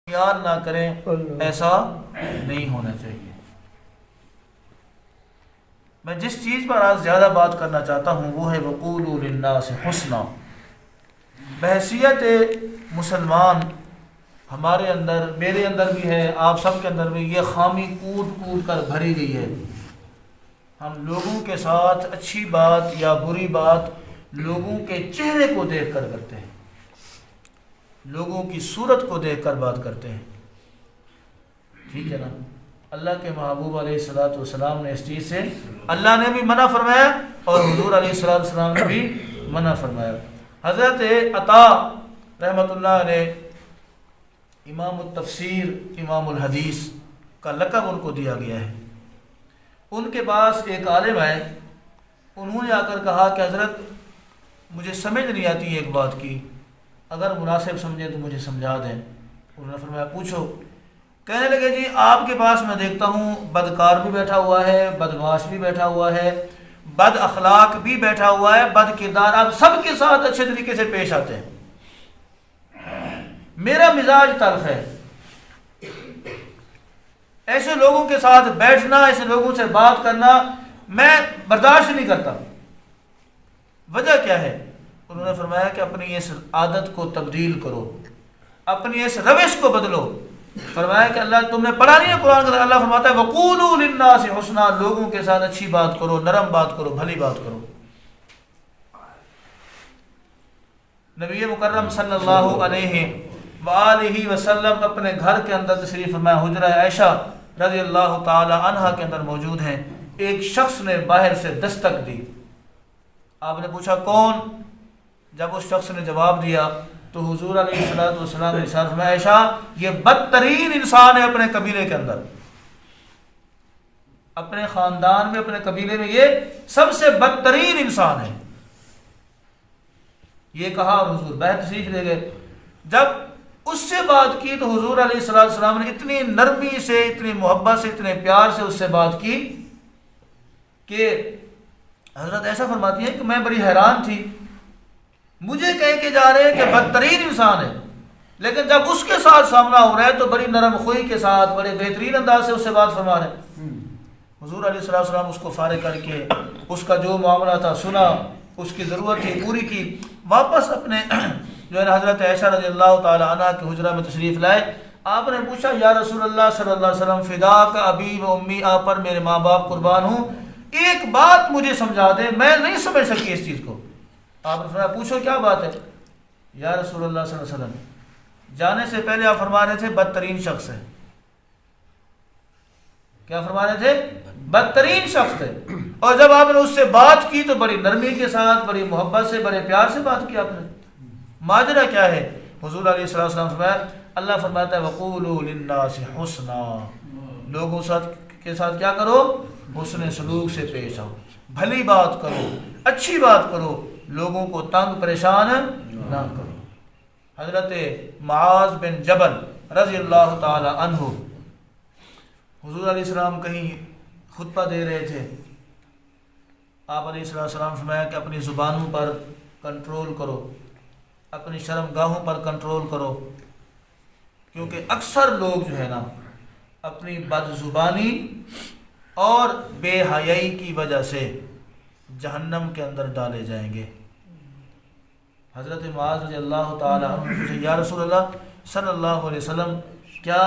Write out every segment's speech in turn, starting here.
یاد نہ کریں، ایسا نہیں ہونا چاہیے۔ میں جس چیز پر آج زیادہ بات کرنا چاہتا ہوں وہ ہے وقولوا للناس حسنا۔ بحیثیت مسلمان ہمارے اندر، میرے اندر بھی ہے، آپ سب کے اندر بھی یہ خامی کود کود کر بھری گئی ہے۔ ہم لوگوں کے ساتھ اچھی بات یا بری بات لوگوں کے چہرے کو دیکھ کر کرتے ہیں، لوگوں کی صورت کو دیکھ کر بات کرتے ہیں، ٹھیک ہے نا؟ اللہ کے محبوب علیہ الصلوۃ والسلام نے اس چیز سے اللہ نے بھی منع فرمایا اور حضور علیہ الصلوۃ والسلام نے بھی منع فرمایا۔ حضرت عطا رحمۃ اللہ علیہ امام التفسیر امام الحدیث کا لقب ان کو دیا گیا ہے۔ ان کے پاس ایک عالم ہے، انہوں نے آ کر کہا کہ حضرت مجھے سمجھ نہیں آتی ایک بات کی، اگر مناسب سمجھیں تو مجھے سمجھا دیں۔ انہوں نے فرمایا پوچھو۔ کہنے لگے جی آپ کے پاس میں دیکھتا ہوں بدکار بھی بیٹھا ہوا ہے، بدمعاش بھی بیٹھا ہوا ہے، بد اخلاق بھی بیٹھا ہوا ہے، بد کردار، آپ سب کے ساتھ اچھے طریقے سے پیش آتے ہیں، میرا مزاج تلخ ہے، ایسے لوگوں کے ساتھ بیٹھنا، ایسے لوگوں سے بات کرنا میں برداشت نہیں کرتا، وجہ کیا ہے؟ انہوں نے فرمایا کہ اپنی اس عادت کو تبدیل کرو، اپنی اس روش کو بدلو۔ فرمایا کہ اللہ تم نے پڑھا نہیں ہے قرآن کا، اللہ فرماتا ہے وقولوا للناس حسنا، لوگوں کے ساتھ اچھی بات کرو، نرم بات کرو، بھلی بات کرو۔ نبی مکرم صلی اللہ علیہ وآلہ وسلم اپنے گھر کے اندر تشریف فرمایا، حجرہ عائشہ رضی اللہ تعالی عنہا کے اندر موجود ہیں۔ ایک شخص نے باہر سے دستک دی، آپ نے پوچھا کون؟ جب اس شخص نے جواب دیا تو حضور علیہ السلام نے ارشاد فرمایا عائشہ یہ بدترین انسان ہے اپنے قبیلے کے اندر، اپنے خاندان میں، اپنے قبیلے میں یہ سب سے بدترین انسان ہے۔ یہ کہا اور حضور باہر تشریف لے گئے۔ جب اس سے بات کی تو حضور علیہ السلام نے اتنی نرمی سے، اتنی محبت سے، اتنے پیار سے اس سے بات کی کہ حضرت ایسا فرماتی ہے کہ میں بڑی حیران تھی، مجھے کہہ کے جا رہے ہیں کہ بدترین انسان ہے، لیکن جب اس کے ساتھ سامنا ہو رہا ہے تو بڑی نرم خوئی کے ساتھ، بڑے بہترین انداز سے اس سے بات فرما رہے ہیں۔ حضور علیہ السلام اس کو فارغ کر کے اس کا جو معاملہ تھا سنا، اس کی ضرورت تھی پوری کی، واپس اپنے جو ہے نا حضرت عائشہ رضی اللہ تعالی عنہ کے حجرہ میں تشریف لائے۔ آپ نے پوچھا یا رسول اللہ صلی اللہ علیہ وسلم فداک ابی و امی، آپ پر میرے ماں باپ قربان ہوں، ایک بات مجھے سمجھا دیں، میں نہیں سمجھ سکی اس چیز کو۔ آپ نے فرمایا پوچھو کیا بات ہے؟ یا رسول اللہ صلی اللہ علیہ وسلم جانے سے پہلے آپ فرما رہے تھے بدترین شخص ہے، کیا فرما رہے تھے؟ بدترین شخص ہے، اور جب آپ نے اس سے بات کی تو بڑی نرمی کے ساتھ، بڑی محبت سے، بڑے پیار سے بات کی آپ نے، ماجرا کیا ہے؟ حضور علیہ السلام فرمایا اللہ فرماتا ہے وقولوا للناس حسنا، لوگوں کے ساتھ کیا کرو؟ حسن سلوک سے پیش آؤ، بھلی بات کرو، اچھی بات کرو، لوگوں کو تنگ پریشان نہ کرو۔ حضرت معاذ بن جبل رضی اللہ تعالی عنہ، حضور علیہ السلام کہیں خطبہ دے رہے تھے، آپ علیہ السلام فرمایا کہ اپنی زبانوں پر کنٹرول کرو، اپنی شرم گاہوں پر کنٹرول کرو، کیونکہ اکثر لوگ جو ہے نا اپنی بد زبانی اور بے حیائی کی وجہ سے جہنم کے اندر ڈالے جائیں گے۔ حضرت معاذ رضی اللہ تعالی عنہ پوچھے یا رسول اللہ صلی اللہ علیہ وسلم کیا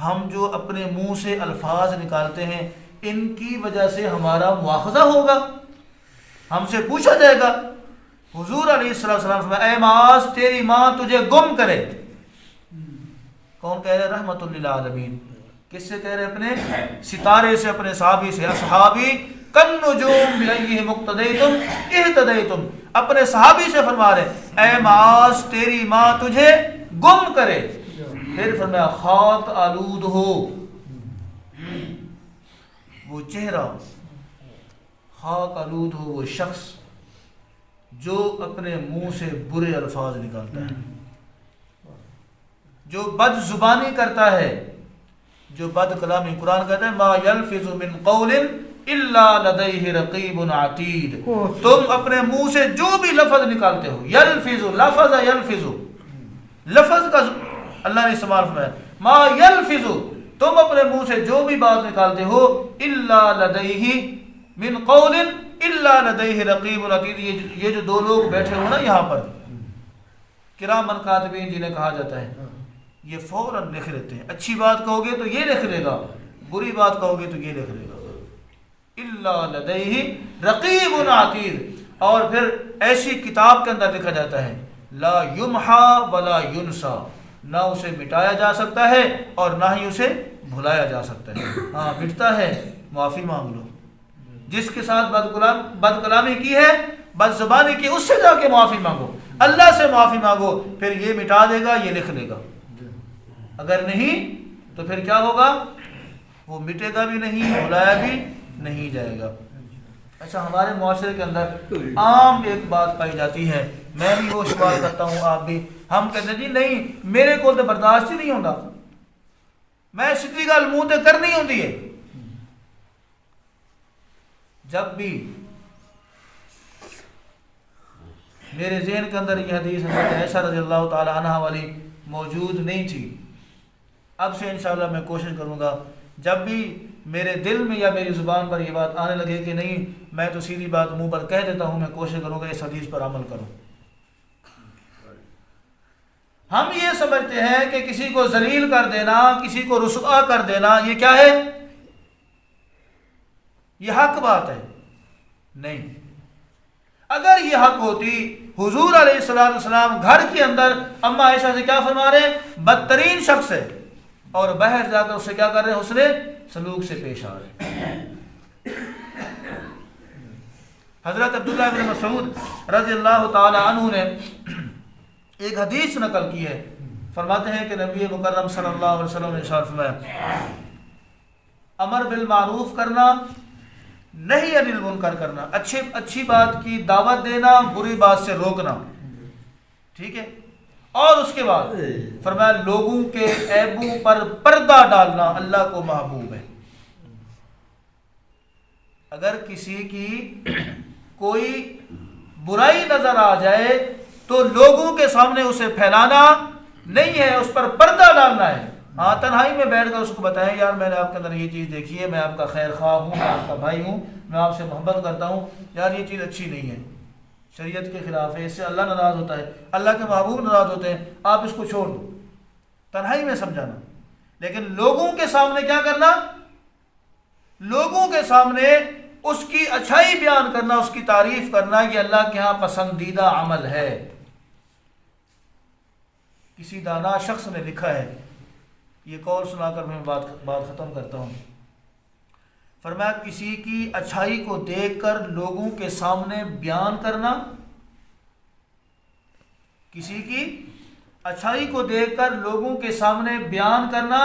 ہم جو اپنے منہ سے الفاظ نکالتے ہیں ان کی وجہ سے ہمارا مواخذہ ہوگا، ہم سے پوچھا جائے گا؟ حضور علیہ السلام فرمایا اے معاذ تیری ماں تجھے گم کرے۔ کون کہہ رہے؟ رحمت للعالمین۔ کس سے کہہ رہے؟ اپنے ستارے سے، اپنے صحابی سے۔ اصحابی کالنجوم بأیہم اقتدیتم اہتدیتم، اپنے صحابی سے فرما رہے اے معاذ تیری ماں تجھے گم کرے۔ پھر فرمایا خاک آلود ہو وہ چہرہ، خاک آلود ہو وہ شخص جو اپنے منہ سے برے الفاظ نکالتا ہے، جو بد زبانی کرتا ہے، جو بد کلامی۔ قرآن کہتا ہے ما یلفظ من قول الا لدیہ رقیب عتید، تم اپنے منہ سے جو بھی لفظ نکالتے ہو، یلفظ، لفظ یلفظ، لفظ کا اللہ نے استعمال فرمایا ما یلفظ، تم اپنے منہ سے جو بھی بات نکالتے ہو الا لدیہ من قول الا لدیہ رقیب عتید، یہ جو دو لوگ بیٹھے ہو نا یہاں پر کرامن کاتبین جنہیں کہا جاتا ہے، یہ فوراً لکھ لیتے ہیں. اچھی بات کہو گے تو یہ لکھ لے گا، بری بات کہو گے تو یہ لکھ لے گا. الا لدیہ رقیب عتید، اور پھر ایسی کتاب کے اندر لکھا جاتا ہے لا یمحا ولا ینسا، نہ اسے مٹایا جا سکتا ہے اور نہ ہی اسے بھلایا جا سکتا ہے. ہاں مٹتا ہے، معافی مانگ لو. جس کے ساتھ بد کلامی کی ہے، بد زبانی کی، اس سے جا کے معافی مانگو، اللہ سے معافی مانگو، پھر یہ مٹا دے گا، یہ لکھ لے گا. اگر نہیں تو پھر کیا ہوگا؟ وہ مٹے گا بھی نہیں، بھلایا بھی نہیں جائے گا. اچھا، ہمارے معاشرے کے اندر عام ایک بات پائی جاتی ہے، میں بھی وہ شمار کرتا ہوں، آپ بھی. ہم کہتے ہیں جی نہیں میرے کو تو برداشت ہی نہیں ہوتا، میں سیدھی گل منہ تے کرنی ہوتی ہے. جب بھی میرے ذہن کے اندر یہ حدیث حضرت عائشہ رضی اللہ تعالی عنہ والی موجود نہیں تھی، اب سے انشاءاللہ میں کوشش کروں گا جب بھی میرے دل میں یا میری زبان پر یہ بات آنے لگے کہ نہیں میں تو سیدھی بات منہ پر کہہ دیتا ہوں، میں کوشش کروں گا اس حدیث پر عمل کروں. ہم یہ سمجھتے ہیں کہ کسی کو ذلیل کر دینا، کسی کو رسوا کر دینا، یہ کیا ہے؟ یہ حق بات ہے. نہیں، اگر یہ حق ہوتی حضور علیہ السلام گھر کے اندر اما عائشہ سے کیا فرما رہے ہیں؟ بدترین شخص ہے، اور باہر جا کر اس سے کیا کر رہے ہیں؟ حسن سلوک سے پیش آ رہے ہیں. حضرت عبداللہ بن مسعود رضی اللہ تعالی عنہ نے ایک حدیث نقل کی ہے، فرماتے ہیں کہ نبی مکرم صلی اللہ علیہ وسلم نے ارشاد فرمایا امر بالمعروف کرنا، نہیں انل منکر کرنا، اچھی بات کی دعوت دینا، بری بات سے روکنا، ٹھیک ہے. اور اس کے بعد فرمایا لوگوں کے عیبوں پر پردہ ڈالنا اللہ کو محبوب ہے. اگر کسی کی کوئی برائی نظر آ جائے تو لوگوں کے سامنے اسے پھیلانا نہیں ہے، اس پر پردہ ڈالنا ہے. ہاں تنہائی میں بیٹھ کر اس کو بتائیں یار میں نے آپ کے اندر یہ چیز دیکھی ہے، میں آپ کا خیر خواہ ہوں، میں آپ کا بھائی ہوں، میں آپ سے محبت کرتا ہوں، یار یہ چیز اچھی نہیں ہے، شریعت کے خلاف ہے، اس سے اللہ ناراض ہوتا ہے، اللہ کے محبوب ناراض ہوتے ہیں، آپ اس کو چھوڑ دو. تنہائی میں سمجھانا. لیکن لوگوں کے سامنے کیا کرنا؟ لوگوں کے سامنے اس کی اچھائی بیان کرنا، اس کی تعریف کرنا، یہ اللہ کے ہاں پسندیدہ عمل ہے. کسی دانا شخص نے لکھا ہے، یہ قول سنا کر میں بات ختم کرتا ہوں. فرمایا کسی کی اچھائی کو دیکھ کر لوگوں کے سامنے بیان کرنا، کسی کی اچھائی کو دیکھ کر لوگوں کے سامنے بیان کرنا،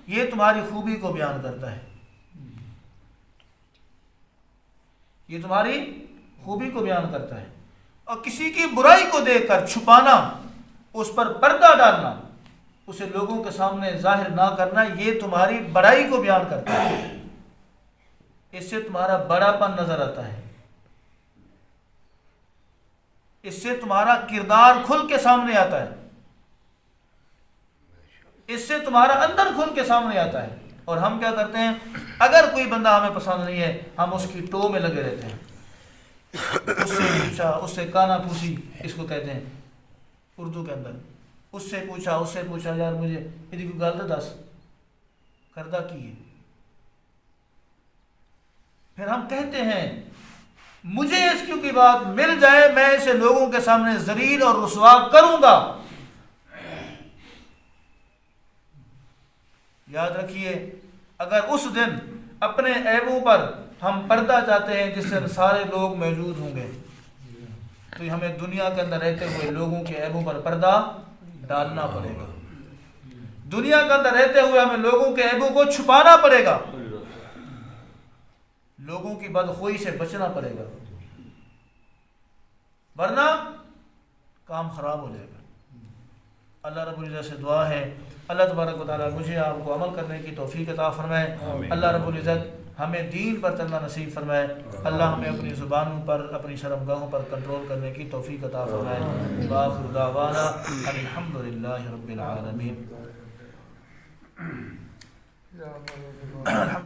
یہ تمہاری خوبی کو بیان کرتا ہے، یہ تمہاری خوبی کو بیان کرتا ہے. اور کسی کی برائی کو دیکھ کر چھپانا، اس پر پردہ ڈالنا، اسے لوگوں کے سامنے ظاہر نہ کرنا، یہ تمہاری بڑائی کو بیان کرتا ہے، اس سے تمہارا بڑا پن نظر آتا ہے، اس سے تمہارا کردار کھل کے سامنے آتا ہے، اس سے تمہارا اندر کھل کے سامنے آتا ہے. اور ہم کیا کرتے ہیں؟ اگر کوئی بندہ ہمیں پسند نہیں ہے ہم اس کی ٹو میں لگے رہتے ہیں، اس سے پوچھا، اس سے کانا پھوسی اس کو کہتے ہیں اردو کے اندر، اس سے پوچھا یار مجھے یہ کوئی گل تو دس کردہ کی ہے. پھر ہم کہتے ہیں مجھے اس کی بات مل جائے میں اسے لوگوں کے سامنے ذلیل اور رسوا کروں گا. یاد رکھیے اگر اس دن اپنے عیبوں پر ہم پردہ چاہتے ہیں جس سے سارے لوگ موجود ہوں گے، تو ہمیں دنیا کے اندر رہتے ہوئے لوگوں کے عیبوں پر پردہ ڈالنا پڑے گا. دنیا کے اندر رہتے ہوئے ہمیں لوگوں کے عیبوں کو چھپانا پڑے گا، لوگوں کی بدخوئی سے بچنا پڑے گا، ورنہ کام خراب ہو جائے گا. اللہ رب العزت سے دعا ہے اللہ تبارک و تعالیٰ مجھے آپ کو عمل کرنے کی توفیق عطا فرمائے. اللہ رب العزت ہمیں دین پر چلنا نصیب فرمائے. اللہ ہمیں اپنی زبانوں پر، اپنی شرمگاہوں پر کنٹرول کرنے کی توفیق عطا فرمائے. وآخر دعوانا الحمد للہ رب العالمین. کیا